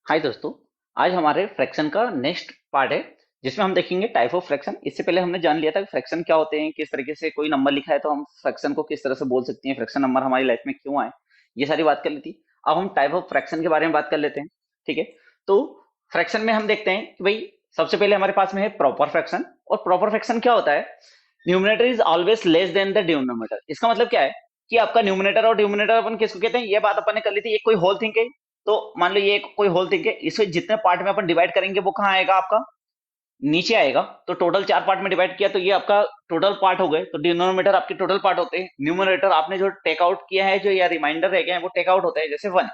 हाय दोस्तों। आज हमारे फ्रैक्शन का नेक्स्ट पार्ट है जिसमें हम देखेंगे टाइप ऑफ फ्रैक्शन। इससे पहले हमने जान लिया था कि फ्रैक्शन क्या होते हैं, किस तरीके से कोई नंबर लिखा है तो हम फ्रैक्शन को किस तरह से बोल सकते हैं, फ्रैक्शन नंबर हमारी लाइफ में क्यों आए, ये सारी बात कर ली थी। अब हम टाइप ऑफ फ्रैक्शन के बारे में बात कर लेते हैं। ठीक है, तो फ्रैक्शन में हम देखते हैं कि भाई सबसे पहले हमारे पास में है प्रॉपर फ्रैक्शन। और प्रॉपर फ्रैक्शन क्या होता है? Numerator is always less than the denominator. इसका मतलब क्या है कि आपका न्यूमरेटर और डिनोमिनेटर अपन किसको कहते हैं, ये बात अपन ने कर ली थी। एक कोई होल थिंग है, तो मान लो ये एक कोई होल थिंग है, इसे जितने पार्ट में अपन डिवाइड करेंगे वो कहाँ आएगा, आपका नीचे आएगा। तो टोटल 4 पार्ट में डिवाइड किया तो ये आपका टोटल पार्ट हो गए। तो डिनोमिनेटर आपके टोटल पार्ट होते हैं, न्यूमरेटर आपने जो टेक आउट किया है, जो या रिमाइंडर रह गए हैं वो टेक आउट होता है, जैसे 1।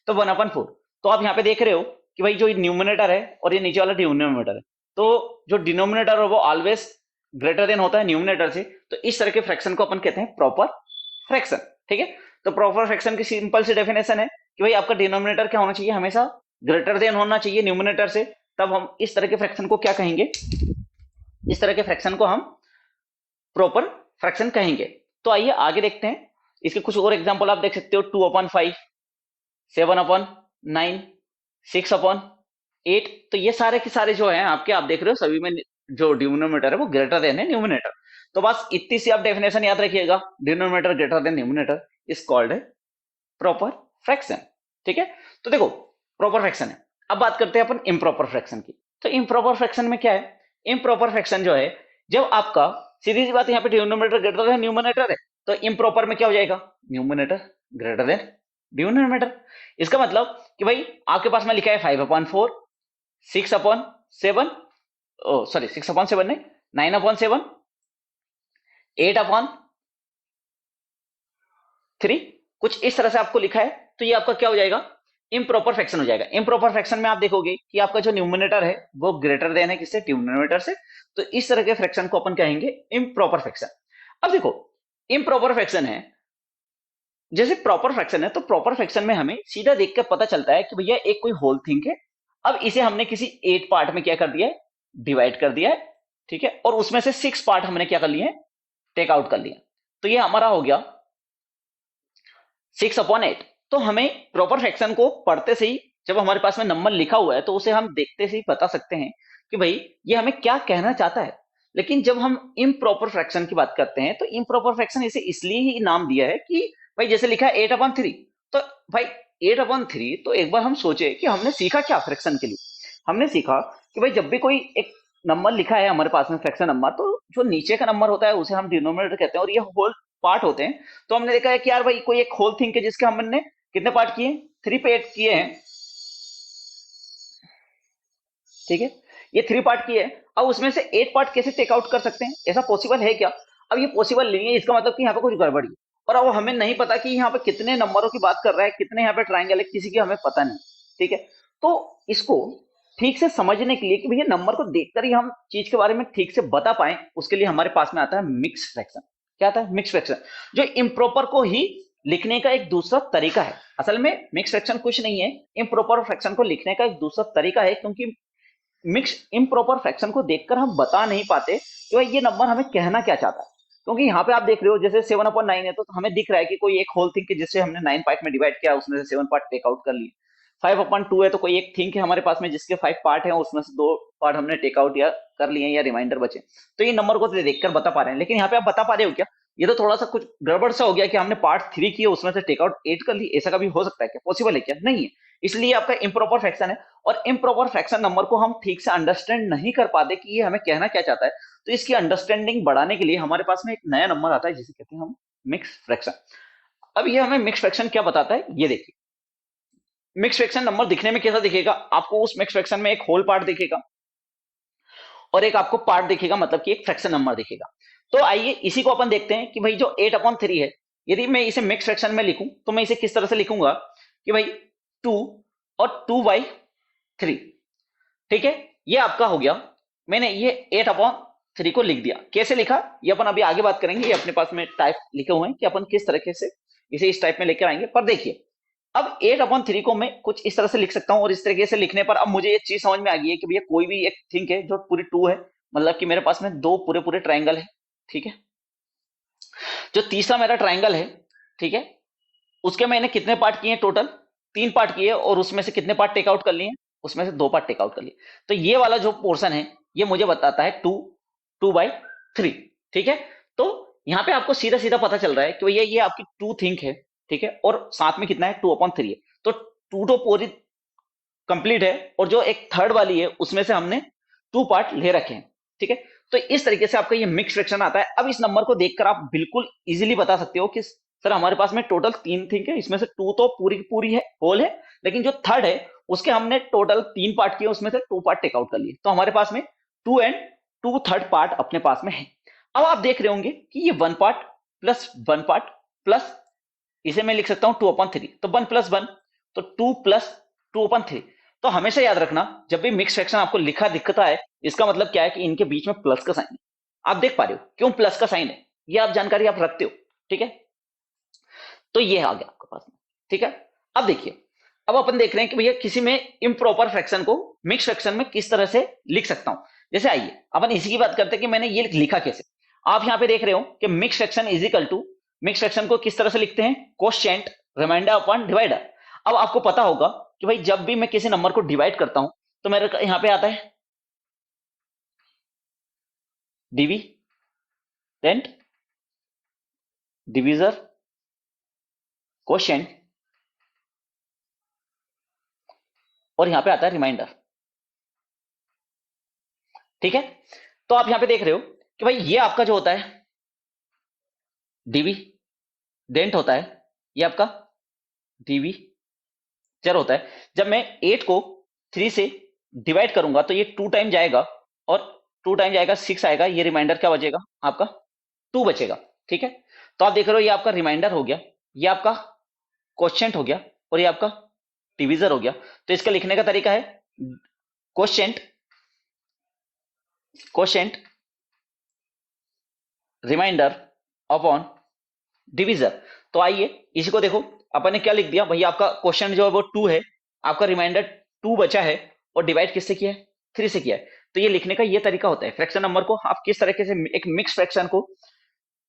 तो 1/4। तो आप यहाँ पे देख रहे हो कि भाई जो न्यूमरेटर है और ये नीचे वाला डिनोमिनेटर है, तो जो डिनोमिनेटर है वो ऑलवेज ग्रेटर देन होता है न्यूमरेटर से। तो इस तरह के फ्रैक्शन को अपन कहते हैं प्रॉपर फ्रैक्शन। ठीक है, तो प्रॉपर फ्रैक्शन की सिंपल सी डेफिनेशन है कि भाई आपका डिनोमिनेटर क्या होना चाहिए, हमेशा ग्रेटर देन होना चाहिए न्यूमरेटर से। तब हम इस तरह के फ्रैक्शन को क्या कहेंगे, इस तरह के फ्रैक्शन को हम प्रॉपर फ्रैक्शन कहेंगे। तो आइए आगे देखते हैं। इसके कुछ और एग्जांपल आप देख सकते हो, 2/5, 7/9, 6/8। तो ये सारे के सारे जो हैं आपके, आप देख रहे हो सभी में जो डिनोमिनेटर है वो ग्रेटर देन है न्यूमरेटर। तो बस इतनी सी आप डेफिनेशन याद रखिएगा, denominator greater than numerator is called है प्रॉपर फ्रैक्शन। ठीक है, तो देखो प्रॉपर फ्रैक्शन है। अब बात करते हैं अपन इम्प्रॉपर फ्रैक्शन की। तो इम्प्रॉपर फ्रैक्शन में क्या है, इम्प्रॉपर फ्रैक्शन जो है, जब आपका सीधी सी बात, यहाँ पे डिनोमिनेटर ग्रेटर देन न्यूमरेटर है, तो इम्प्रॉपर में क्या हो जाएगा, न्यूमरेटर ग्रेटर देन डिनोमिनेटर। इसका मतलब कि भाई आपके पास में लिखा है 5/4, 6/7, सॉरी 6/7 नहीं, 9/7, 8/3, कुछ इस तरह से आपको लिखा है। तो ये आपका क्या हो जाएगा, इम्प्रॉपर फ्रैक्शन हो जाएगा। इम्प्रॉपर फ्रैक्शन में आप देखोगे कि आपका जो न्यूमरेटर है वो ग्रेटर देन है किससे, डिनोमिनेटर से। तो इस तरह के फ्रैक्शन को अपन कहेंगे इम्प्रॉपर फ्रैक्शन। अब देखो इम्प्रॉपर फ्रैक्शन है जैसे प्रॉपर फ्रैक्शन है, तो प्रॉपर फ्रैक्शन में हमें सीधा देखकर पता चलता है कि भैया एक कोई होल थिंग है। अब इसे हमने किसी 8 पार्ट में क्या कर दिया है, डिवाइड कर दिया है। ठीक है, और उसमें से 6 पार्ट हमने क्या कर लिए हैं, टेक आउट कर लिया। तो ये हमारा हो गया 6/8। तो हमें प्रॉपर फ्रैक्शन को पढ़ते से ही, जब हमारे पास में नंबर लिखा हुआ है तो उसे हम देखते से ही बता सकते हैं कि भाई ये हमें क्या कहना चाहता है। लेकिन जब हम इम्प्रॉपर फ्रैक्शन की बात करते हैं, तो इम्प्रॉपर फ्रैक्शन इसे इसलिए ही नाम दिया है कि भाई जैसे लिखा है 8/3। तो भाई 8/3, तो एक बार हम सोचे कि हमने सीखा क्या फ्रैक्शन के लिए। हमने सीखा कि भाई जब भी कोई एक नंबर लिखा है हमारे पास में फ्रैक्शन नंबर, तो जो नीचे का नंबर होता है उसे हम डिनोमिनेटर कहते हैं और ये होल पार्ट होते हैं। तो हमने देखा है कि यार भाई कोई एक होल थिंग है जिसके हमने कितने पार्ट किए, 3 पे 8 किए हैं। ठीक है, ये 3 पार्ट किए हैं। अब उसमें से 8 पार्ट कैसे टेक आउट कर सकते हैं, ऐसा पॉसिबल है क्या? अब ये पॉसिबल नहीं है, इसका मतलब कि यहाँ पे कुछ गड़बड़ी है। और अब हमें नहीं पता कि यहाँ पे कितने नंबरों की बात कर रहा है, कितने यहाँ पे ट्राइंगल है, किसी की हमें पता नहीं। ठीक है, तो इसको ठीक से समझने के लिए कि भैया नंबर को देखकर ही हम चीज के बारे में ठीक से बता पाए, उसके लिए हमारे पास में आता है मिक्स फ्रैक्शन। क्या आता है, मिक्स फ्रैक्शन, जो इम्प्रॉपर को ही लिखने का एक दूसरा तरीका है। असल में मिक्स फ्रैक्शन कुछ नहीं है, इम्प्रॉपर फ्रैक्शन को लिखने का एक दूसरा तरीका है। क्योंकि मिक्स इम्प्रॉपर फ्रैक्शन को देखकर हम बता नहीं पाते कि भाई ये नंबर हमें कहना क्या चाहता है। क्योंकि यहाँ पे आप देख रहे हो जैसे 7/9 है, तो हमें दिख रहा है कि कोई एक होल थिंग है जिससे हमने 9 पार्ट में डिवाइड किया, उसमें से 7 पार्ट टेक आउट कर लिए। 5/2 है, तो कोई एक थिंग है हमारे पास में जिसके 5 पार्ट है, उसमें से 2 पार्ट हमने टेक आउट या कर लिए या रिमाइंडर बचे। तो ये नंबर को देखकर बता पा रहे हैं। लेकिन यहाँ पे आप बता पा रहे हो क्या, ये तो थोड़ा सा कुछ गड़बड़ सा हो गया कि हमने पार्ट 3 किया, उसमें से टेक आउट 8 कर ली। ऐसा कभी हो सकता है क्या, पॉसिबल है क्या? नहीं है। इसलिए आपका इम्प्रॉपर फ्रैक्शन है। और इम्प्रॉपर फ्रैक्शन नंबर को हम ठीक से अंडरस्टैंड नहीं कर पाते कि ये हमें कहना क्या चाहता है। तो इसकी अंडरस्टैंडिंग बढ़ाने के लिए हमारे पास में एक नया नंबर आता है जिसे कहते हैं हम मिक्स फ्रैक्शन। अब ये हमें मिक्स फ्रैक्शन क्या बताता है, ये देखिए। मिक्स फ्रैक्शन नंबर दिखने में कैसा दिखेगा, आपको उस मिक्स फ्रैक्शन में एक होल पार्ट दिखेगा और एक आपको पार्ट दिखेगा, मतलब कि एक फ्रैक्शन नंबर दिखेगा। तो आइए इसी को अपन देखते हैं कि भाई जो 8/3 है, यदि मैं इसे मिक्स फ्रैक्शन में लिखूं तो मैं इसे किस तरह से लिखूंगा कि भाई 2 और 2/3। ठीक है, ये आपका हो गया। मैंने ये 8/3 को लिख दिया। कैसे लिखा ये अपन अभी आगे बात करेंगे। ये अपने पास में टाइप लिखे हुए हैं कि अपन किस तरीके से इसे इस टाइप में लेकर आएंगे। पर देखिए अब 8/3 को मैं कुछ इस तरह से लिख सकता हूं, और इस तरीके से लिखने पर अब मुझे ये चीज समझ में आ गई है कि भैया कोई भी एक थिंग है जो पूरी 2 है, मतलब कि मेरे पास में 2 पूरे पूरे ट्राइंगल है। ठीक है, जो तीसरा मेरा ट्राइंगल है, ठीक है, उसके मैंने कितने पार्ट किए टोटल, 3 पार्ट किए और उसमें से कितने पार्ट टेक आउट कर लिए? उसमें से 2 पार्ट टेक आउट कर लिए। तो ये वाला जो पोर्शन है ये मुझे बताता है 2/3। ठीक है, तो यहाँ पे आपको सीधा सीधा पता चल रहा है कि भैया ये आपकी 2 थिंक है। ठीक है, और साथ में कितना है 2/3 है, तो 2 तो पूरी कंप्लीट है और जो एक थर्ड वाली है उसमें से हमने 2 पार्ट ले रखे हैं। ठीक है, तो इस तरीके से आपका ये मिक्स फ्रैक्शन आता है। अब इस नंबर को देखकर आप बिल्कुल इजीली बता सकते हो कि सर हमारे पास में टोटल 3 थिंक है, इसमें से 2 तो पूरी पूरी है, होल है, लेकिन जो थर्ड है उसके हमने टोटल 3 पार्ट किए, उसमें से 2 पार्ट टेक आउट कर लिए, तो हमारे पास में 2 एंड 2 थर्ड पार्ट अपने पास में है। अब आप देख रहे होंगे कि ये 1 पार्ट प्लस 1 पार्ट प्लस, इसे मैं लिख सकता हूं 2/3, तो 1 + 1 तो 2 + 2/3। तो हमेशा याद रखना जब भी मिक्स फ्रैक्शन आपको लिखा दिखता है, इसका मतलब क्या है कि इनके बीच में प्लस का साइन है। आप देख पा रहे हो क्यों प्लस का साइन है, ये आप जानकारी आप रखते हो। ठीक है, तो ये आ गया आपके पास में। ठीक है, अब देखिए, अब अपन देख रहे हैं कि भैया किसी में इम्प्रॉपर फ्रैक्शन को मिक्स फ्रैक्शन में किस तरह से लिख सकता हूं। जैसे आइए अपन इसी की बात करते हैं कि मैंने ये लिखा कैसे। आप यहां पे देख रहे हो कि mix fraction is equal to, mix fraction को किस तरह से लिखते हैं, कोशेंट रिमाइंडर अपॉन डिवाइडर। अब आपको पता होगा कि भाई जब भी मैं किसी नंबर को डिवाइड करता हूं तो मेरे यहां पे आता है डिवी डेंट डिविजर कोशेंट और यहां पे आता है रिमाइंडर। ठीक है, तो आप यहां पे देख रहे हो कि भाई ये आपका जो होता है डीवी डेंट होता है, ये आपका डीवी चर होता है। जब मैं 8 को 3 से डिवाइड करूंगा तो ये 2 टाइम जाएगा और 2 टाइम जाएगा 6 आएगा, ये रिमाइंडर क्या बचेगा आपका 2 बचेगा। ठीक है, तो आप देख रहे हो ये आपका रिमाइंडर हो गया, ये आपका क्वोशिएंट हो गया और ये आपका डिवीजर हो गया। तो इसका लिखने का तरीका है quotient quotient remainder upon divisor. तो आइए इसी को देखो, अपन ने क्या लिख दिया भैया, आपका क्वेश्चन जो है वो 2 है, आपका रिमाइंडर 2 बचा है और डिवाइड किससे किया है 3 से किया है। तो ये लिखने का ये तरीका होता है, फ्रैक्शन नंबर को आप किस तरीके से एक मिक्स फ्रैक्शन को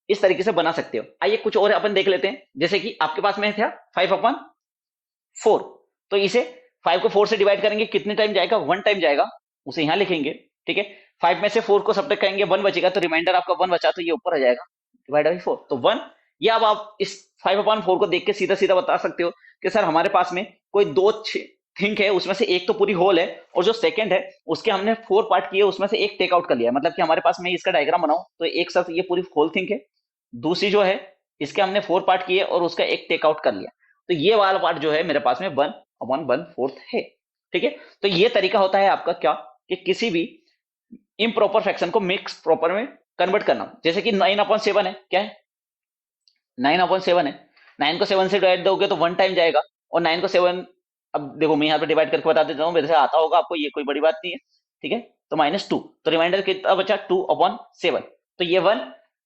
इस तरीके से बना सकते हो। आइए कुछ और अपन देख लेते हैं, जैसे कि आपके पास में था 5/4, तो इसे 5 को 4 से डिवाइड करेंगे कितने टाइम जाएगा 1 टाइम जाएगा, उसे यहां लिखेंगे। ठीक है, 5 में से 4 को सब्ट्रैक्ट करेंगे 1 बचेगा, तो रिमाइंडर आपका 1 बचा तो ये ऊपर आ जाएगा डिवाइड बाई 4 तो 1। ये अब आप इस 5/4 को देख के सीधा सीधा बता सकते हो कि सर हमारे पास में कोई 2 थिंक है, उसमें से एक तो पूरी होल है और जो सेकंड है उसके हमने 4 पार्ट किए, उसमें से एक टेक आउट कर लिया। मतलब कि हमारे पास में इसका डायग्राम बनाओ तो एक साथ ये पूरी होल थिंक है, दूसरी जो है इसके हमने 4 पार्ट किए और उसका एक टेक आउट कर लिया, तो ये वाला पार्ट जो है मेरे पास में 1/1/4 है। ठीक है, तो ये तरीका होता है आपका क्या कि किसी भी इम्प्रॉपर फ्रैक्शन को मिक्स प्रॉपर में कन्वर्ट करना। जैसे कि 9/7 है, क्या है 9/7 है, 9 को 7 से डिवाइड दोगे तो 1 टाइम जाएगा और 9 को 7, अब देखो मैं यहाँ पे डिवाइड करके बता देता हूँ, मेरे से आता होगा आपको, ये कोई बड़ी बात नहीं है। ठीक है, तो -2, तो रिमाइंडर कितना बचा 2/7, तो ये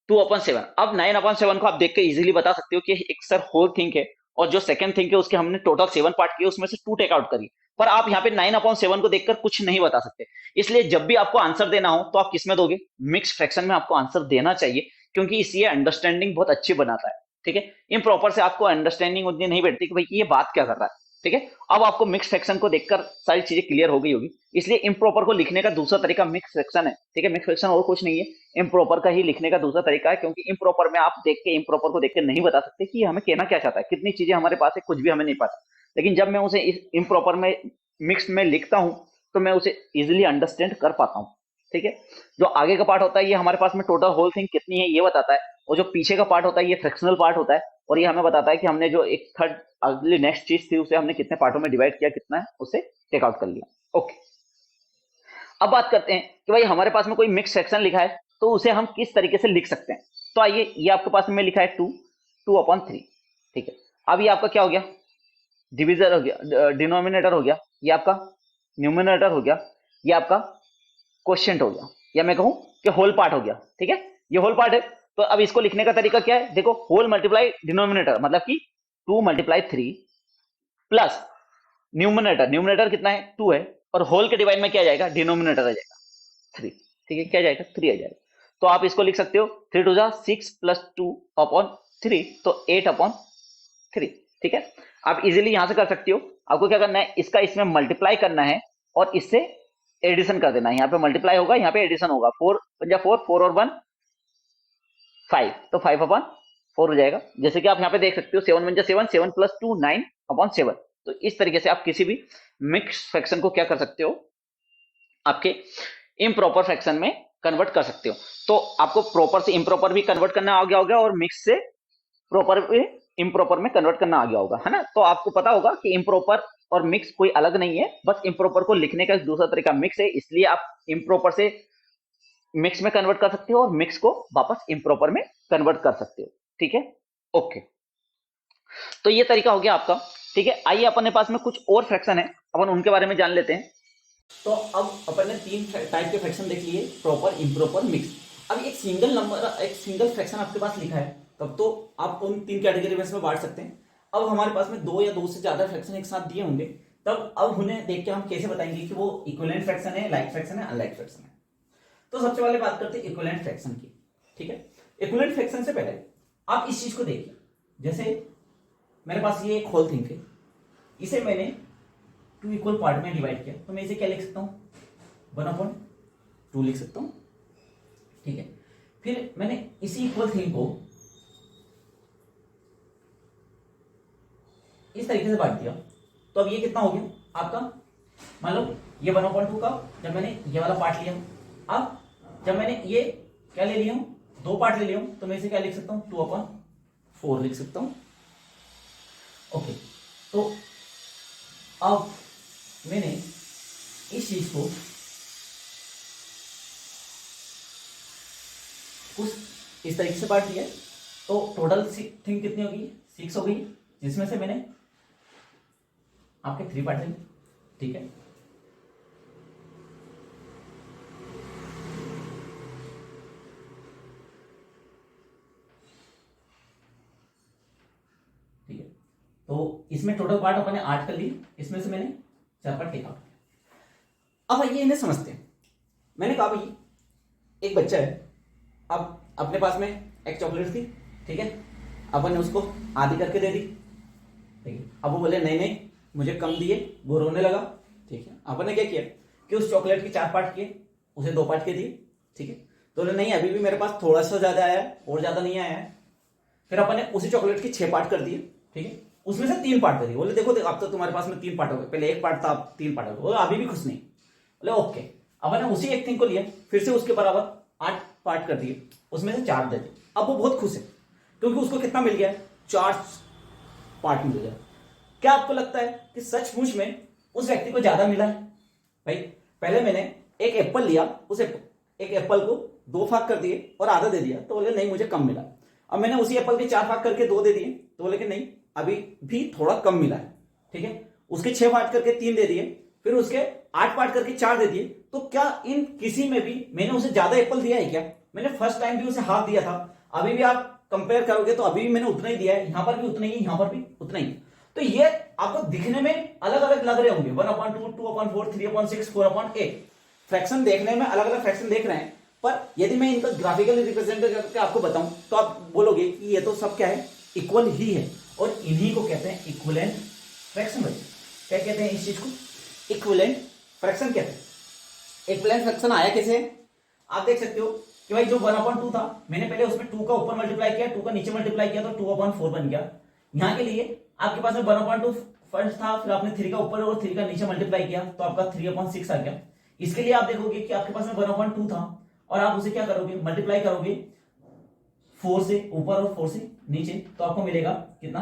2/7। अब 9/7 को आप देख के इजीली बता सकते हो कि एक सर होल थिंक है और जो सेकंड थिंक है उसके हमने टोटल 7 पार्ट किए, उसमें से 2 टेक आउट करिए, पर आप यहाँ पे 9/7 को देखकर कुछ नहीं बता सकते। इसलिए जब भी आपको आंसर देना हो तो आप किसमें दोगे, मिक्स फ्रैक्शन में आपको आंसर देना चाहिए, क्योंकि इससे अंडरस्टैंडिंग बहुत अच्छी बनाता है। ठीक है, इम्प्रॉपर से आपको अंडरस्टैंडिंग उतनी नहीं बैठती कि भाई ये बात क्या कर रहा है। ठीक है, अब आपको मिक्स फ्रैक्शन को देखकर सारी चीजें क्लियर हो गई होगी, इसलिए इम्प्रॉपर को लिखने का दूसरा तरीका मिक्स फ्रैक्शन है। ठीक है, मिक्स फ्रैक्शन और कुछ नहीं है, इम्प्रॉपर का ही लिखने का दूसरा तरीका है, क्योंकि इम्प्रॉपर में आप देख के इम्प्रॉपर को देख के नहीं बता सकते कि हमें कहना क्या चाहता है, कितनी चीजें हमारे पास है कुछ भी हमें नहीं पता, लेकिन जब मैं उसे इस इम्प्रॉपर में मिक्स में लिखता हूं तो मैं उसे इजिली अंडरस्टैंड कर पाता हूं। ठीक है, जो आगे का पार्ट होता है ये हमारे पास में टोटल होल थिंग कितनी है ये बताता है, और जो पीछे का पार्ट होता है ये फ्रैक्शनल पार्ट होता है, और ये हमें बताता है कि हमने जो एक थर्ड अगली नेक्स्ट चीज थी उसे हमने कितने पार्टों में डिवाइड किया, कितना है उसे टेक आउट कर लिया। ओके, अब बात करते हैं कि भाई हमारे पास में कोई मिक्स फ्रैक्शन लिखा है तो उसे हम किस तरीके से लिख सकते हैं। तो आइए, ये आपके पास में लिखा है 2/3। ठीक है, अब ये आपका क्या हो गया, डिविजर हो गया, डिनोमिनेटर हो गया, ये आपका न्यूमिनेटर हो गया, ये आपका क्वोशिएंट हो गया, या मैं कहूं कि होल पार्ट हो गया। ठीक है, ये होल पार्ट है, तो अब इसको लिखने का तरीका क्या है, देखो होल मल्टीप्लाई डिनोमिनेटर, मतलब कि 2 × 3 प्लस न्यूमिनेटर, न्यूमिनेटर कितना है 2 है, और होल के डिवाइड में क्या जाएगा डिनोमिनेटर आ जाएगा 3। ठीक है, क्या जाएगा 3 आ जाएगा, तो आप इसको लिख सकते हो 3 2 6 प्लस 2/3, तो 8/3। ठीक है, आप इजीली यहां से कर सकते हो आपको क्या करना है, इसका इसमें मल्टीप्लाई करना है और इससे एडिशन कर देना है। यहाँ पे मल्टीप्लाई होगा, यहाँ पे एडिशन होगा। 4 पंजा 4, 4 और 1 5, तो 5/4 हो जाएगा। जैसे कि आप यहाँ पे देख सकते हो 7 पंजा 7, 7 + 2 9/7। तो इस तरीके से आप किसी भी मिक्स फ्रैक्शन को क्या कर सकते हो, आपके इम्प्रॉपर फ्रैक्शन में कन्वर्ट कर सकते हो। तो आपको प्रॉपर से इम्प्रॉपर भी कन्वर्ट करना आ गया होगा और मिक्स से प्रॉपर भी इम्प्रॉपर में कन्वर्ट करना आ गया होगा, है ना। तो आपको पता होगा कि इम्प्रॉपर और मिक्स कोई अलग नहीं है, बस इम्प्रॉपर को लिखने का दूसरा तरीका मिक्स है, इसलिए आप इम्प्रॉपर से मिक्स में कन्वर्ट कर सकते हो और मिक्स को वापस इम्प्रॉपर में कन्वर्ट कर सकते हो। ठीक है, ओके। तो ये तरीका हो गया आपका। ठीक है, आइए अपने पास में कुछ और फ्रैक्शन है, अपन उनके बारे में जान लेते हैं। तो अब अपन ने 3 टाइप के फ्रैक्शन देख लिए, प्रॉपर, इम्प्रॉपर, मिक्स। अब एक सिंगल नंबर, एक सिंगल फ्रैक्शन आपके पास लिखा है, तब तो आप उन 3 कैटेगरी में बांट सकते हैं। अब हमारे पास में 2 या 2 से ज्यादा फ्रैक्शन एक साथ दिए होंगे, तब अब उन्हें देख के हम कैसे बताएंगे कि वो इक्विवेलेंट फ्रैक्शन है, लाइक फ्रैक्शन है, अनलाइक फ्रैक्शन है। तो सबसे पहले बात करते हैं इक्विवेलेंट फ्रैक्शन की। ठीक है, इक्विवेलेंट फ्रैक्शन से पहले आप इस चीज को देखिए, जैसे मेरे पास ये एक होल थिंग है, इसे मैंने 2 इक्वल पार्ट में डिवाइड किया, तो मैं इसे क्या लिख सकता हूं, 1/2 लिख सकता हूं। ठीक है, फिर मैंने इसी इक्वल थिंग को इस तरीके से बांट दिया, तो अब ये कितना हो गया आपका, मान लो ये 1/2 का जब मैंने ये वाला पार्ट लिया, अब जब मैंने ये क्या ले लिया हूं, 2 पार्ट ले लिया हूं, तो मैं इसे क्या लिख सकता हूं, 2/4 लिख सकता हूं। ओके, तो अब मैंने इस चीज को कुछ इस तरीके से बांट दिया, तो टोटल थिंग कितनी होगी, 6 हो गई, जिसमें से मैंने आपके 3 पार्ट लेंगे। ठीक है, ठीक है, तो इसमें टोटल पार्ट अपने 8 कर लिए, इसमें से मैंने 4 पार्ट टेक आउट किया। अब आइए इन्हें समझते हैं। मैंने कहा भाई एक बच्चा है, अब अपने पास में एक चॉकलेट थी, ठीक है, अपन ने उसको आधी करके दे दी। ठीक है, अब वो बोले नहीं नहीं मुझे कम दिए, वो रोने लगा। ठीक है, अपन ने क्या किया कि उस चॉकलेट के 4 पार्ट किए, उसे 2 पार्ट के दिए। ठीक है, तो बोले नहीं अभी भी मेरे पास थोड़ा सा ज्यादा आया है और ज्यादा नहीं आया है। फिर अपन ने उसी चॉकलेट के 6 पार्ट कर दिए। ठीक है, उसमें से 3 पार्ट कर दिए। बोले देखो अब तो तुम्हारे पास में 3 पार्ट हो गए, पहले 1 पार्ट था अब 3 पार्ट हो गए। बोले अभी भी खुश नहीं। बोले ओके, अपन ने उसी एक थिंग को लिया, फिर से उसके बराबर 8 पार्ट कर दिए, उसमें से 4 दे दिए। अब वो बहुत खुश है क्योंकि उसको कितना मिल गया, 4 पार्ट मिल गया। क्या आपको लगता है कि सचमुच में उस व्यक्ति को ज्यादा मिला है? भाई पहले मैंने एक एप्पल लिया, उस एक एप्पल को 2 भाग कर दिए और आधा दे दिया, तो बोले नहीं मुझे कम मिला। अब मैंने उसी एप्पल के 4 भाग करके 2 दे दिए, तो बोले कि नहीं अभी भी थोड़ा कम मिला है। ठीक है, उसके 6 पार्ट करके 3 दे दिए, फिर उसके 8 पार्ट करके 4 दे दिए। तो क्या इन किसी में भी मैंने उसे ज्यादा एप्पल दिया है क्या? मैंने फर्स्ट टाइम भी उसे हाफ दिया था, अभी भी आप कंपेयर करोगे तो अभी भी मैंने उतना ही दिया है, यहां पर भी उतना ही, यहां पर भी उतना ही। तो ये आपको दिखने में अलग अलग लग रहे होंगे, 1/2, 2/4, 3/6, 4/8 फ्रैक्शन देखने में अलग अलग फ्रैक्शन देख रहे हैं, पर यदि मैं इनका ग्राफिकली रिप्रेजेंट करके आपको बताऊं तो आप बोलोगे कि ये तो सब क्या है, इक्वल ही है, और इन्हीं को कहते हैं इक्विवेलेंट फ्रैक्शन। क्या कहते हैं इस चीज को, इक्विवेलेंट फ्रैक्शन कहते हैं। इक्विवेलेंट फ्रैक्शन आया कैसे, आप देख सकते हो कि भाई जो 1/2 था, मैंने पहले उसमें 2 का ऊपर मल्टीप्लाई किया, 2 का नीचे मल्टीप्लाई किया, तो 2/4 बन गया। यहां के लिए आपके पास में 1/2 फर्स्ट था, फिर आपने 3 का ऊपर और 3 का नीचे मल्टीप्लाई किया, तो आपका 3/6 आ गया। इसके लिए आप देखोगे कि आपके पास में 1/2 था और आप उसे क्या करोगे, मल्टीप्लाई करोगे 4 से ऊपर और 4 से नीचे, तो आपको मिलेगा कितना,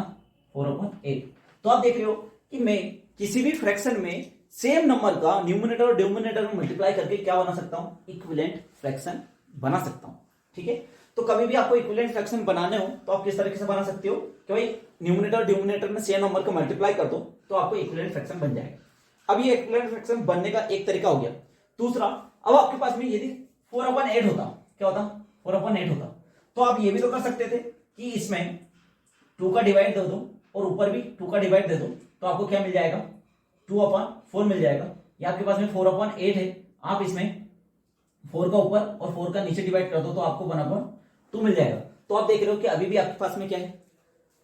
4/8। तो आप देख रहे हो कि मैं किसी भी फ्रैक्शन में सेम नंबर का न्यूमरेटर और डिनोमिनेटर में मल्टीप्लाई करके क्या बना सकता हूं, इक्विवेलेंट फ्रैक्शन बना सकता हूं। ठीक है, तो कभी भी आपको इक्विवेलेंट फ्रैक्शन बनाने हो तो आप किस तरीके से बना सकते हो कि भाई न्यूमरेटर और डिनोमिनेटर में सेम नंबर को मल्टीप्लाई कर दो, तो आपको इक्विवेलेंट फ्रैक्शन बन जाएगा। अब ये इक्विवेलेंट फ्रैक्शन बनने का एक तरीका हो गया। दूसरा, अब आपके पास में यदि 4/8 होता, क्या होता, 4/8 होता, तो आप ये भी तो कर सकते थे कि इसमें 2 का डिवाइड दे दो और ऊपर भी 2 का डिवाइड दे दो, तो आपको क्या मिल जाएगा, 2/4 मिल जाएगा। या आपके पास में 4/8 है, आप इसमें 4 का ऊपर और 4 का नीचे डिवाइड कर दो, तो आपको 1/2 मिल जाएगा। तो आप देख रहे हो कि अभी भी आपके पास में क्या है,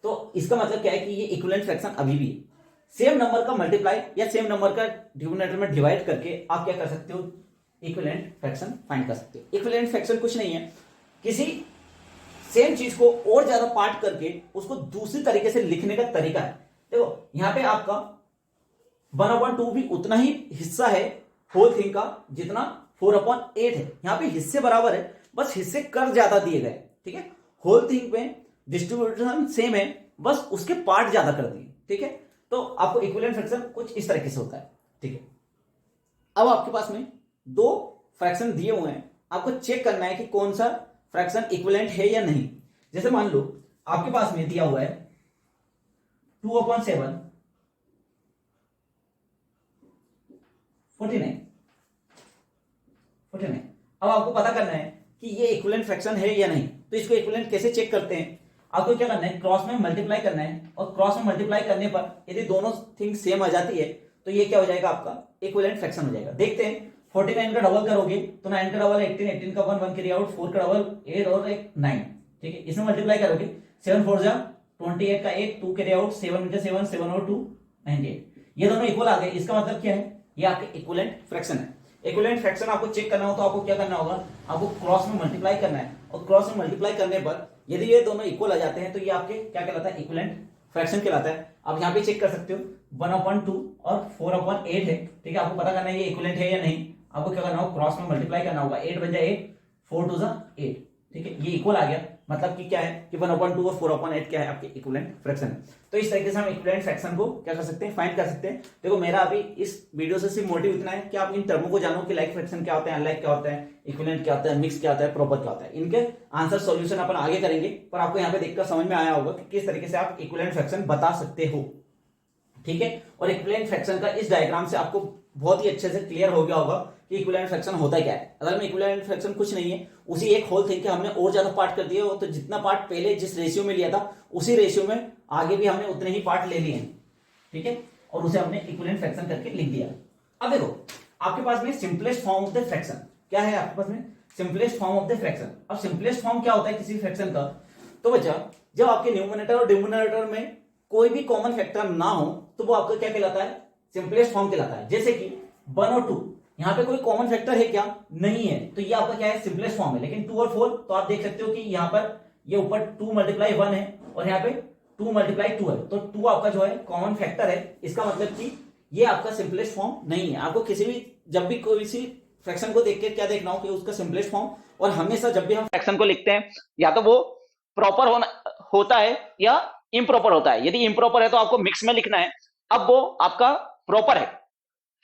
तो इसका मतलब क्या है कि ये इक्विवेलेंट फ्रैक्शन अभी भी है। सेम नंबर का मल्टीप्लाई या सेम नंबर का डिनोमिनेटर में डिवाइड करके आप क्या कर सकते हो, इक्विवेलेंट फ्रैक्शन फाइंड कर सकते हो। इक्विवेलेंट फ्रैक्शन कुछ नहीं है, किसी सेम चीज को और ज्यादा पार्ट करके उसको दूसरी तरीके से लिखने का तरीका है। देखो यहां पे आपका 1/2 भी उतना ही हिस्सा है होल थिंग का जितना 4/8 है। यहां पे हिस्से बराबर है, बस हिस्से कर ज्यादा दिए गए, ठीक है। होल थिंग पे डिस्ट्रीब्यूशन सेम है, बस उसके पार्ट ज्यादा कर दिए, ठीक है। तो आपको इक्विवेलेंट फ्रैक्शन कुछ इस तरीके से होता है, ठीक है। अब आपके पास में दो फ्रैक्शन दिए हुए हैं, आपको चेक करना है कि कौन सा फ्रैक्शन इक्विवेलेंट है या नहीं। जैसे मान लो आपके पास में दिया हुआ है 2/7 49। अब आपको पता करना है कि ये इक्विवेलेंट फ्रैक्शन है या नहीं। तो इसको इक्विवेलेंट कैसे चेक करते हैं, आपको क्या करना है, क्रॉस में मल्टीप्लाई करना है, और क्रॉस में मल्टीप्लाई करने पर यदि दोनों थिंग सेम आ जाती है तो ये क्या हो जाएगा, आपका इक्विवेलेंट फ्रैक्शन हो जाएगा। देखते हैं 49 का डबल करोगे तो 9 का डबल 18, 18 का 1 कैरी आउट, 4 का डबल 8 और 1 9, ठीक है। इसमें मल्टीप्लाई करोगे 7 4 जा 28 का 1, 2 कैरी आउट, 7 into 7 7 और 2 98। ये दोनों इक्वल आ गए, इसका मतलब क्या है, ये आपके इक्विवेलेंट फ्रैक्शन है। इक्विवेलेंट फ्रैक्शन आपको चेक करना हो तो आपको क्या करना होगा, आपको क्रॉस में मल्टीप्लाई करना है, और क्रॉस में मल्टीप्लाई करने पर यदि ये दोनों इक्वल आ जाते हैं तो ये आपके क्या कहलाता है, इक्विवेलेंट फ्रैक्शन कहलाता है। आप यहाँ पे चेक कर सकते हो 1/2 और 4/8 है, ठीक है। आपको पता करना है ये इक्विवेलेंट है या नहीं। आपको क्या करना होगा, क्रॉस में मल्टीप्लाई करना होगा, 8 बन जाए 8, 4 2 8, ठीक है। ये इक्वल आ गया, मतलब कि क्या है कि 1/2 और 4/8 क्या है, आपके इक्विवेलेंट फ्रैक्शन है। तो इस तरीके से हम इक्विवेलेंट फ्रैक्शन को क्या कर सकते हैं, फाइंड कर सकते हैं। देखो मेरा अभी इस वीडियो से सिर्फ मोटिव इतना है कि आप इन टर्मों को जानो कि लाइक फ्रैक्शन क्या होता है, अनलाइक क्या होता है, इक्विवेलेंट क्या होता है, मिक्स क्या होता है, प्रॉपर क्या होता है। इनके आंसर सॉल्यूशन अपन आगे करेंगे, पर आपको यहाँ पे देखकर समझ में आया होगा कि किस तरीके से आप इक्विवेलेंट फ्रैक्शन बता सकते हो, ठीक है। और इक्विवेलेंट फ्रैक्शन का इस डायग्राम से आपको बहुत ही अच्छे से क्लियर हो गया होगा कि इक्विवेलेंट फ्रैक्शन होता क्या है। अगर में इक्विवेलेंट फ्रैक्शन कुछ नहीं है, उसी एक होल थिंग के हमने और ज्यादा पार्ट कर दिया, तो जितना पार्ट पहले जिस रेशियो में लिया था उसी रेशियो में आगे भी हमने उतने ही पार्ट ले लिए हैं, ठीक है, और उसे हमने इक्विवेलेंट फ्रैक्शन करके लिख दिया। अब देखो आपके पास में simplest form of the fraction क्या है, आपके पास में simplest form of the fraction. अब सिंपलेस्ट फॉर्म क्या होता है किसी फ्रैक्शन का, तो बच्चा जब आपके न्यूमरेटर और डिनोमिनेटर में कोई भी कॉमन फैक्टर ना हो तो वो आपका क्या कहलाता है, सिंपलेस्ट फॉर्म कहलाता है। जैसे कि 1 और 2, यहां पे कोई कॉमन फैक्टर है क्या, नहीं है, तो ये आपका क्या है, सिंपलेस्ट फॉर्म है। लेकिन 2 और 4 तो आप देख सकते हो कि यहां पर ये ऊपर 2 × 1 है और यहाँ पे 2 × 2 है, तो 2 आपका जो है कॉमन फैक्टर है। इसका मतलब कि ये आपका सिंपलेस्ट फॉर्म नहीं है। आपको किसी भी जब भी कोई सी फ्रैक्शन को देख के क्या देखना हो कि उसका सिंपलेस्ट फॉर्म, और हमेशा जब भी हम फ्रैक्शन को लिखते हैं या तो वो प्रॉपर होता है या इम्प्रॉपर होता है। यदि इम्प्रॉपर है तो आपको मिक्स में लिखना है, अब वो आपका प्रॉपर है।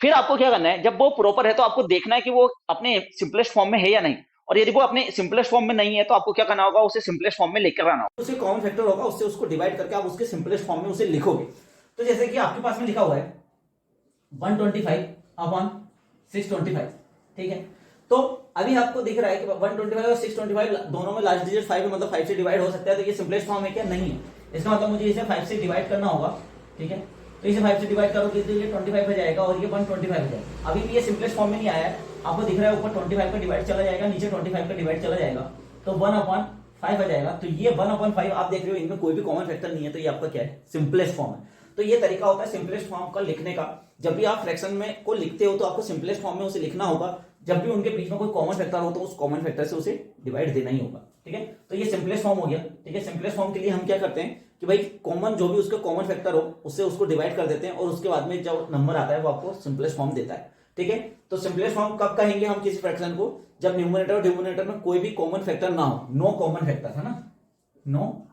फिर आपको क्या करना है, जब वो प्रॉपर है तो आपको देखना है कि वो अपने सिंपलेस्ट फॉर्म में है या नहीं, और यदि वो अपने सिंपलेस्ट फॉर्म में नहीं है तो आपको क्या करना होगा, उसे सिंपलेस्ट फॉर्म में लेकर आना होगा। उसे कॉमन फैक्टर होगा, उससे उसको डिवाइड करके आप उसके सिंपलेस्ट फॉर्म में उसे लिखोगे। तो जैसे कि आपके पास में लिखा हुआ है 125/625, ठीक है। तो अभी आपको दिख रहा है कि 125 और 625 दोनों में लास्ट डिजिट 5 है, मतलब 5 से डिवाइड हो सकता है। तो ये सिंपलेस्ट फॉर्म है क्या, नहीं है। इसका मतलब मुझे इसे 5 से डिवाइड करना होगा, ठीक है। तो इसे 5 से डिवाइड करोगे तो ये 25 हो जाएगा और ये 125 हो जाएगा। अभी भी ये सिंपलेस्ट फॉर्म में नहीं आया है, आपको दिख रहा है ऊपर 25 का डिवाइड चला जाएगा, नीचे 25 का डिवाइड चला जाएगा, तो 1/5 आ जाएगा। तो ये 1/5 आप देख रहे हो, इनमें कोई भी कॉमन फैक्टर नहीं है, तो ये आपका क्या है, सिंपलेस्ट फॉर्म है। तो ये तरीका होता है सिंपलेस्ट फॉर्म का लिखने का। जब भी आप फ्रैक्शन में को लिखते हो तो आपको सिंपलेस्ट फॉर्म में उसे लिखना होगा। जब भी उनके बीच में कोई कॉमन फैक्टर हो तो उस कॉमन फैक्टर से उसे डिवाइड देना ही होगा, ठीक है। तो ये सिंपलेस्ट फॉर्म हो गया, ठीक है। सिंपलेस्ट फॉर्म के लिए हम क्या करते हैं कि भाई कॉमन जो भी उसका कॉमन फैक्टर हो उससे उसको डिवाइड कर देते हैं, और उसके बाद में जो नंबर आता है वो आपको सिंपलेस्ट फॉर्म देता है, ठीक है। तो सिंपलेस्ट फॉर्म कब कहेंगे हम किसी फ्रैक्शन को, जब न्यूमरेटर और डिनोमिनेटर में कोई भी कॉमन फैक्टर ना हो, नो कॉमन फैक्टर, है ना, नो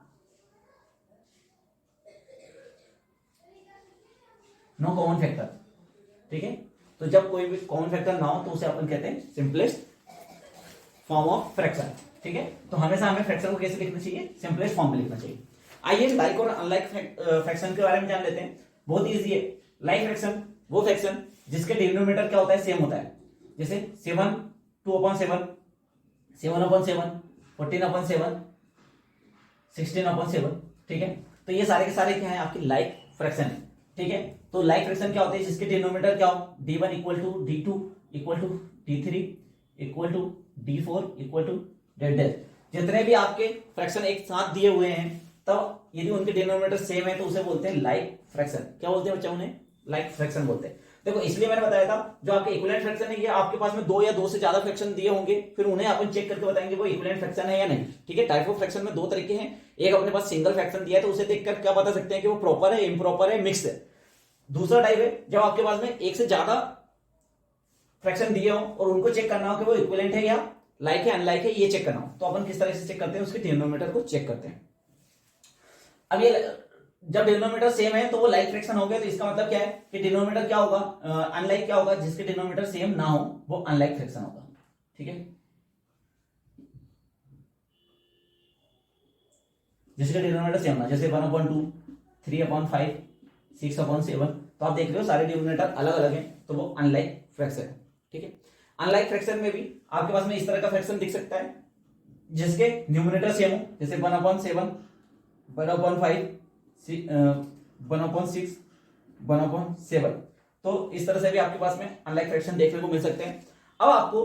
कॉमन फैक्टर, ठीक है। तो जब कोई भी कॉमन फैक्टर ना हो तो उसे अपन कहते हैं सिंपलेस्ट फॉर्म ऑफ फ्रैक्शन, ठीक है। तो हमेशा हमें फ्रैक्शन को कैसे लिखना चाहिए, सिंपलेस्ट फॉर्म में लिखना चाहिए। आइए लाइक और अनलाइक फ्रैक्शन के बारे में जान लेते हैं। बहुत इजी है। लाइक फ्रैक्शन वो फ्रैक्शन जिसके डिनोमिनेटर क्या होता है, सेम होता है। जैसे 7 2/7, 7/7, 14/7, 16/7, ठीक है। तो ये सारे के सारे क्या है, आपकी लाइक फ्रैक्शन है, ठीक है। तो लाइक फ्रैक्शन क्या होता है, जिसके डिनोमिनेटर क्या हो, d1 = d2 = d3 = d4 = d'। जितने भी आपके फ्रैक्शन एक साथ दिए हुए हैं, तब यदि उनके डिनोमिनेटर सेम है तो उसे बोलते हैं लाइक फ्रैक्शन। क्या बोलते हैं बच्चा उन्हें? लाइक फ्रैक्शन बोलते हैं। देखो इसलिए मैंने बताया था जो आपके इक्विवेलेंट फ्रैक्शन है ये आपके पास में दो या दो से ज्यादा फ्रैक्शन दिए होंगे, फिर उन्हें अपन चेक करके बताएंगे वो इक्विवेलेंट फ्रैक्शन है या नहीं। ठीक है, टाइप ऑफ फ्रैक्शन में दो तरीके हैं। एक अपने पास सिंगल फ्रैक्शन दिया है तो उसे देखकर क्या बता सकते हैं कि वो प्रॉपर है, इम्प्रॉपर है, मिक्स है। दूसरा टाइप है जब आपके पास में एक से ज्यादा फ्रैक्शन दिए हो और उनको चेक करना हो कि वो इक्विवेलेंट है या लाइक है अनलाइक है, ये चेक करना हो। तो अपन किस तरह से चेक करते हैं? उसके डिनोमिनेटर को चेक करते हैं। अब ये जब डिनोमिनेटर सेम है तो वो लाइक फ्रैक्शन हो गया, तो इसका मतलब क्या है कि डिनोमिनेटर क्या होगा? अनलाइक क्या होगा? जिसके डिनोमिनेटर सेम ना हो वो अनलाइक फ्रैक्शन होगा। ठीक है, जिसके डिनोमिनेटर सेम ना, जैसे 1/2, 3/5, 6/7, तो आप देख रहे हो सारे डिनोमिनेटर अलग अलग हैं, तो वो अनलाइक फ्रैक्शन है। ठीक है, अनलाइक फ्रैक्शन में भी आपके पास में इस तरह का फ्रैक्शन दिख सकता है जिसके न्यूमिनेटर सेम हो, जैसे 1/7, 1/5, 1/6, 1/7। तो इस तरह से भी आपके पास में अनलाइक फ्रैक्शन देखने को मिल सकते हैं। अब आपको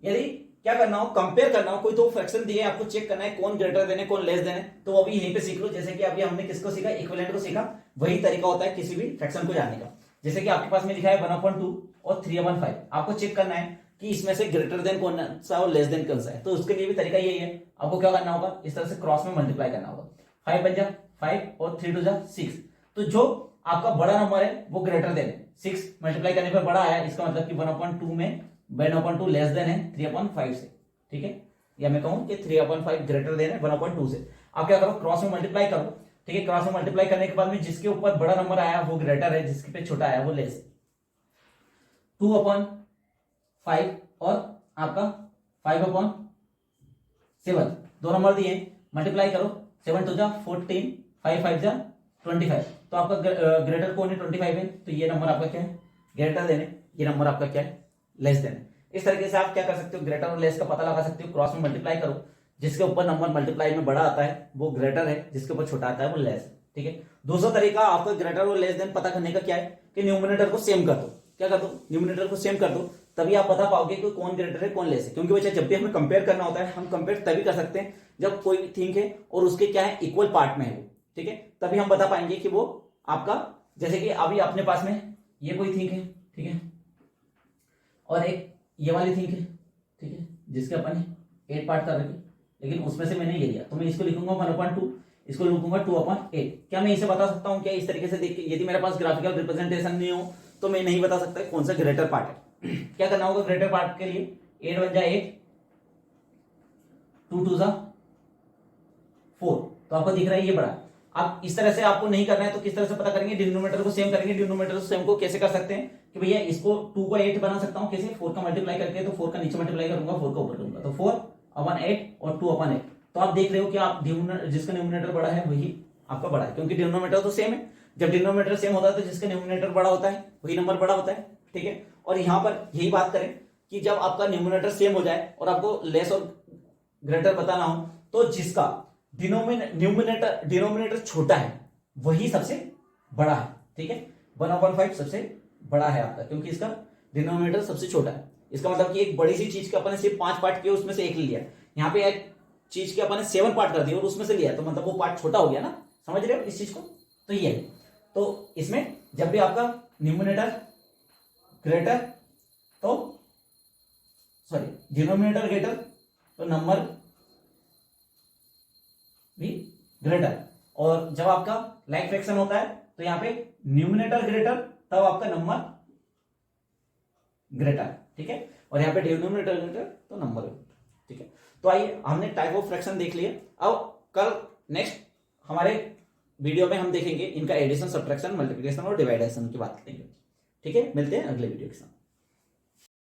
यदि क्या करना हो, कंपेयर करना हो, कोई तो फ्रैक्शन दिए आपको चेक करना है कौन ग्रेटर देने कौन लेस देने, तो वो भी यहीं पे सीख लो। जैसे कि अभी हमने किसको सीखा? इक्विवेलेंट को सीखा। वही तरीका होता है किसी भी फ्रैक्शन को जानने का। जैसे कि आपके पास में लिखा है 1/2 और 3/5, आपको चेक करना है कि इसमें से ग्रेटर देन कौन सा और लेस देन कौन सा है। तो उसके लिए भी तरीका यही है, आपको क्या करना होगा? इस तरह से क्रॉस में मल्टीप्लाई करना होगा। 5 पंजा 5 और 3 2 6, तो जो आपका बड़ा नंबर है वो ग्रेटर देन 6 मल्टीप्लाई करने पर बड़ा आया, इसका मतलब कि 1/2 में 1/2 लेस देन है 3/5 से। ठीक है, या मैं कहूं कि 3/5 ग्रेटर देन है 1/2 से। आप क्या करो? क्रॉस में मल्टीप्लाई करो। ठीक है, क्रॉस में मल्टीप्लाई करने के बाद में जिसके ऊपर बड़ा नंबर आया वो ग्रेटर है, जिसके पे छोटा आया वो लेस। 2/5 और आपका 5/7, दो नंबर दिए, मल्टीप्लाई करो। 7 2 14, 5 5 25, तो आपका ग्रेटर कौन है? 25 है, तो ये नंबर आपका क्या है? ग्रेटर देन है। ये नंबर आपका क्या है? लेस देन है। इस तरीके से आप क्या कर सकते हो? ग्रेटर और लेस का पता लगा सकते हो। क्रॉस में मल्टीप्लाई करो, जिसके ऊपर नंबर मल्टीप्लाई में बड़ा आता है वो ग्रेटर है, जिसके ऊपर छोटा आता है वो लेस है। ठीक है, दूसरा तरीका आपका ग्रेटर और लेस देन पता करने का क्या है कि न्यूमरेटर को सेम कर दो। क्या कर दो? न्यूमरेटर को सेम कर दो, तभी आप बता पाओगे कि कौन ग्रेटर है कौन लेस है। क्योंकि बच्चा जब भी हमें कंपेयर करना होता है हम कंपेयर तभी कर सकते हैं जब कोई थिंग है और उसके क्या है इक्वल पार्ट में है वो। ठीक है, तभी हम बता पाएंगे कि वो आपका, जैसे कि अभी अपने पास में ये कोई थिंग है, ठीक है, और एक ये वाली थिंग है, ठीक है, जिसके अपन 8 पार्ट कर रखे, लेकिन उसमें से मैंने ये लिया, तो मैं इसको लिखूंगा 1/2, इसको लिखूंगा 2/8। क्या मैं इसे बता सकता हूं? क्या इस तरीके से देख के, यदि मेरे पास ग्राफिकल रिप्रेजेंटेशन नहीं हो तो मैं नहीं बता सकता कौन सा ग्रेटर पार्ट है। क्या करना होगा ग्रेटर पार्ट के लिए? 8 1 8, 2 2 4, तो आपको दिख रहा है ये बड़ा। अब इस तरह से आपको नहीं करना है तो किस तरह से पता करेंगे? डिनोमिनेटर को सेम करेंगे। डिनोमिनेटर को सेम को कैसे कर सकते हैं कि भैया इसको 2 को 8 बना सकता हूं कैसे? 4 का मल्टीप्लाई करके, तो 4 का नीचे मल्टीप्लाई करूंगा, 4 का ऊपर करूंगा, तो 4/8 और 2/8। तो आप देख रहे हो कि आप जिसका डिनोमिनेटर बड़ा है वही आपका बड़ा है, क्योंकि डिनोमिनेटर तो सेम है। जब डिनोमिनेटर सेम होता है तो जिसका डिनोमिनेटर बड़ा होता है वही नंबर बड़ा होता है। ठीक है, और यहां पर यही बात करें कि जब आपका न्यूमिनेटर सेम हो जाए और आपको लेस और ग्रेटर बताना हो, तो जिसका डिनोमिनेटर छोटा है वही सबसे बड़ा है। ठीक है, 1/5 सबसे बड़ा है आपका, क्योंकि इसका डिनोमिनेटर सबसे छोटा है। इसका मतलब कि एक बड़ी सी चीज के अपन ने सिर्फ 5 पार्ट किए, उसमें से एक ले लिया। यहाँ पे एक चीज के अपन ने 7 पार्ट कर दिए और उसमें से लिया, तो मतलब वो पार्ट छोटा हो गया ना। समझ रहे हो इस चीज को? तो ये है। तो इसमें जब भी आपका न्यूमिनेटर ग्रेटर तो डिनोमिनेटर ग्रेटर तो नंबर भी ग्रेटर, और जब आपका लाइक फ्रैक्शन होता है तो यहां पे न्यूमिनेटर ग्रेटर तब आपका नंबर ग्रेटर। ठीक है, और यहां पे डिनोमिनेटर ग्रेटर तो नंबर। ठीक है, तो आइए हमने टाइप ऑफ फ्रैक्शन देख लिए। अब कल नेक्स्ट हमारे वीडियो में हम देखेंगे इनका एडिशन, सब्ट्रैक्शन, मल्टीप्लिकेशन और डिवाइडेशन की बात करेंगे। ठीक है, मिलते हैं अगले वीडियो के साथ।